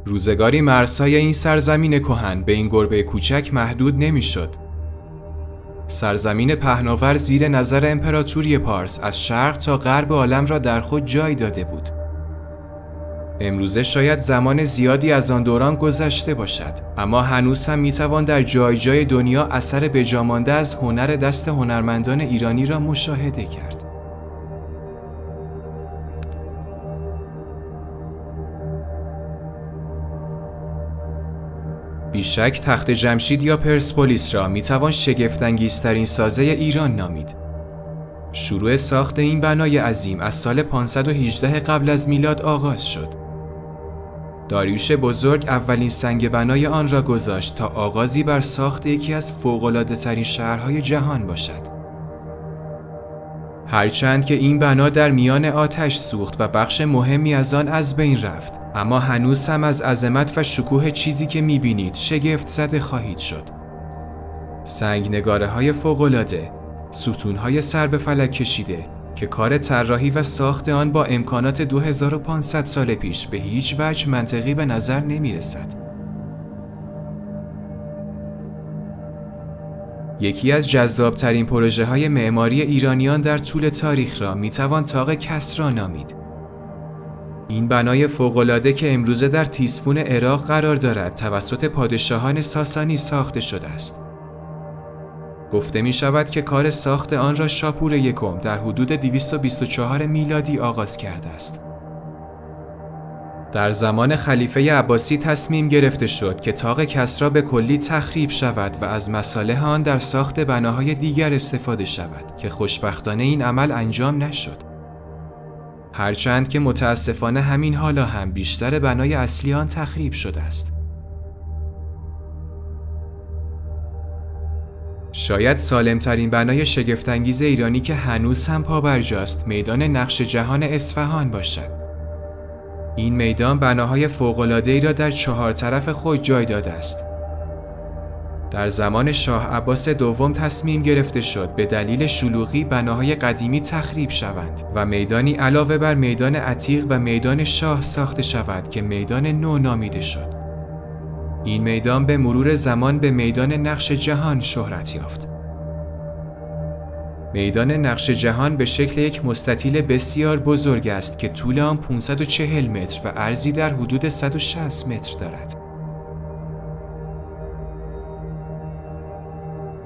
روزگاری مرزهای این سرزمین کهن به این گربه کوچک محدود نمی‌شد. سرزمین پهناور زیر نظر امپراتوری پارس از شرق تا غرب عالم را در خود جای داده بود. امروزه شاید زمان زیادی از آن دوران گذشته باشد، اما هنوز هم میتوان در جای جای دنیا اثر بجامانده از هنر دست هنرمندان ایرانی را مشاهده کرد. بیشک تخت جمشید یا پرسپولیس را میتوان شگفت‌انگیزترین سازه ایران نامید. شروع ساخت این بنای عظیم از سال 518 قبل از میلاد آغاز شد. داریوش بزرگ اولین سنگ بنای آن را گذاشت تا آغازی بر ساخت یکی از فوق‌العاده‌ترین شهرهای جهان باشد. هرچند که این بنا در میان آتش سوخت و بخش مهمی از آن از بین رفت، اما هنوز هم از عظمت و شکوه چیزی که می‌بینید شگفت زده خواهید شد. سنگ‌نگاره‌های فوق‌العاده، ستون‌های سر به فلک کشیده که کار طراحی و ساخت آن با امکانات 2500 سال پیش به هیچ وجه منطقی به نظر نمی‌رسد. یکی از جذاب‌ترین پروژه‌های معماری ایرانیان در طول تاریخ را می‌توان طاق کسری نامید. این بنای فوق‌العاده که امروزه در تیسفون عراق قرار دارد توسط پادشاهان ساسانی ساخته شده است. گفته می شود که کار ساخت آن را شاپور یکم در حدود 224 میلادی آغاز کرده است. در زمان خلیفه عباسی تصمیم گرفته شد که طاق کسری به کلی تخریب شود و از مصالح آن در ساخت بناهای دیگر استفاده شود که خوشبختانه این عمل انجام نشد. هرچند که متاسفانه همین حالا هم بیشتر بنای اصلی آن تخریب شده است. شاید سالمترین بنای شگفت‌انگیز ایرانی که هنوز هم پابرجاست میدان نقش جهان اصفهان باشد. این میدان بناهای فوق‌العاده‌ای را در 4 طرف خود جای داده است. در زمان شاه عباس دوم تصمیم گرفته شد به دلیل شلوغی بناهای قدیمی تخریب شوند و میدانی علاوه بر میدان عتیق و میدان شاه ساخته شود که میدان نو نامیده شد. این میدان به مرور زمان به میدان نقش جهان شهرت یافت. میدان نقش جهان به شکل یک مستطیل بسیار بزرگ است که طول آن 540 متر و عرضی در حدود 160 متر دارد.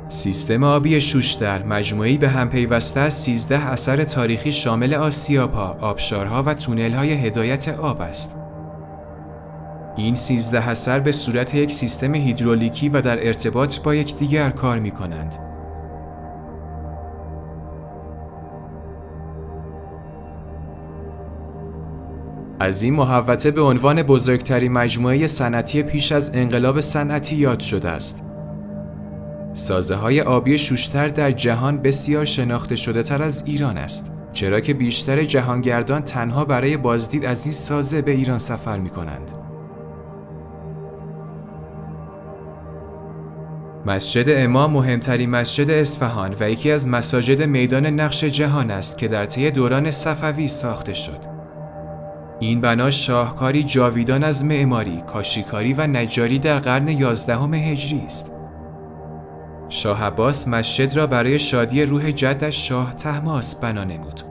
سیستم آبی شوشتر مجموعه‌ای به هم پیوسته از 13 اثر تاریخی شامل آسیاب‌ها، آبشارها و تونل‌های هدایت آب است. این 13 اثر به صورت یک سیستم هیدرولیکی و در ارتباط با یکدیگر کار می‌کنند. از این محوطه به عنوان بزرگترین مجموعه صنعتی پیش از انقلاب صنعتی یاد شده است. سازه‌های آبی شوشتر در جهان بسیار شناخته شده تر از ایران است، چرا که بیشتر جهانگردان تنها برای بازدید از این سازه به ایران سفر می‌کنند. مسجد امام مهمترین مسجد اصفهان و یکی از مساجد میدان نقش جهان است که در طی دوران صفوی ساخته شد. این بنا شاهکاری جاویدان از معماری، کاشیکاری و نجاری در قرن 11 هجری است. شاه عباس مسجد را برای شادی روح جدش شاه طهماسب بنا نمود.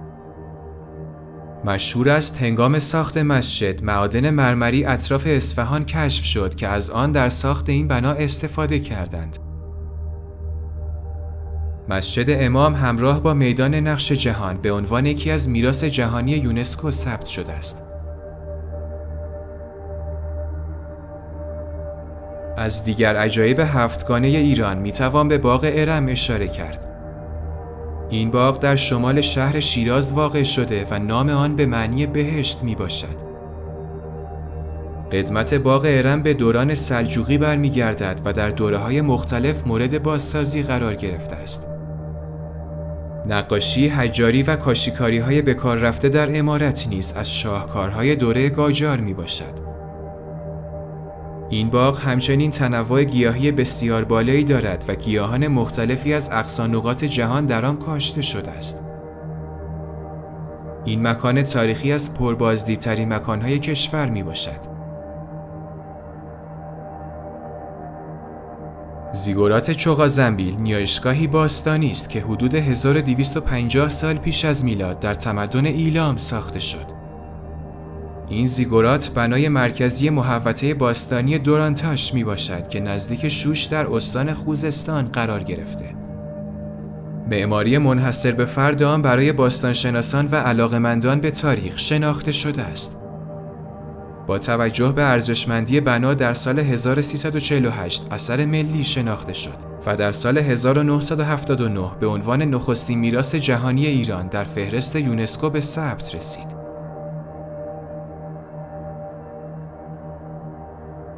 مشهور است هنگام ساخت مسجد معادن مرمری اطراف اصفهان کشف شد که از آن در ساخت این بنا استفاده کردند. مسجد امام همراه با میدان نقش جهان به عنوان یکی از میراث جهانی یونسکو ثبت شده است. از دیگر عجایب هفتگانه ایران میتوان به باغ ارم اشاره کرد. این باغ در شمال شهر شیراز واقع شده و نام آن به معنی بهشت می باشد. قدمت باغ ارم به دوران سلجوقی برمیگردد و در دوره‌های مختلف مورد بازسازی قرار گرفته است. نقاشی، حجاری و کاشیکاری‌های به کار رفته در عمارت نیز از شاهکارهای دوره قاجار می باشد. این باغ همچنین تنوع گیاهی بسیار بالایی دارد و گیاهان مختلفی از اقصا نقاط جهان در آن کاشته شده است. این مکان تاریخی از پربازدیدترین مکانهای کشور می باشد. زیگورات چوغازنبیل نیایشگاهی باستانی است که حدود 1250 سال پیش از میلاد در تمدن ایلام ساخته شد. این زیگورات بنای مرکزی محوطه باستانی دورانتاش می باشد که نزدیک شوش در استان خوزستان قرار گرفته. معماری منحصر به فرد آن برای باستانشناسان و علاقه‌مندان به تاریخ شناخته شده است. با توجه به ارزشمندی بنا در سال 1348 اثر ملی شناخته شد و در سال 1979 به عنوان نخستین میراث جهانی ایران در فهرست یونسکو به ثبت رسید.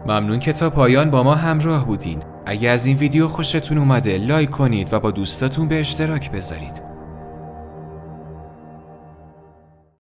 ممنون که تا پایان با ما همراه بودین. اگه از این ویدیو خوشتون اومده لایک کنید و با دوستاتون به اشتراک بذارید.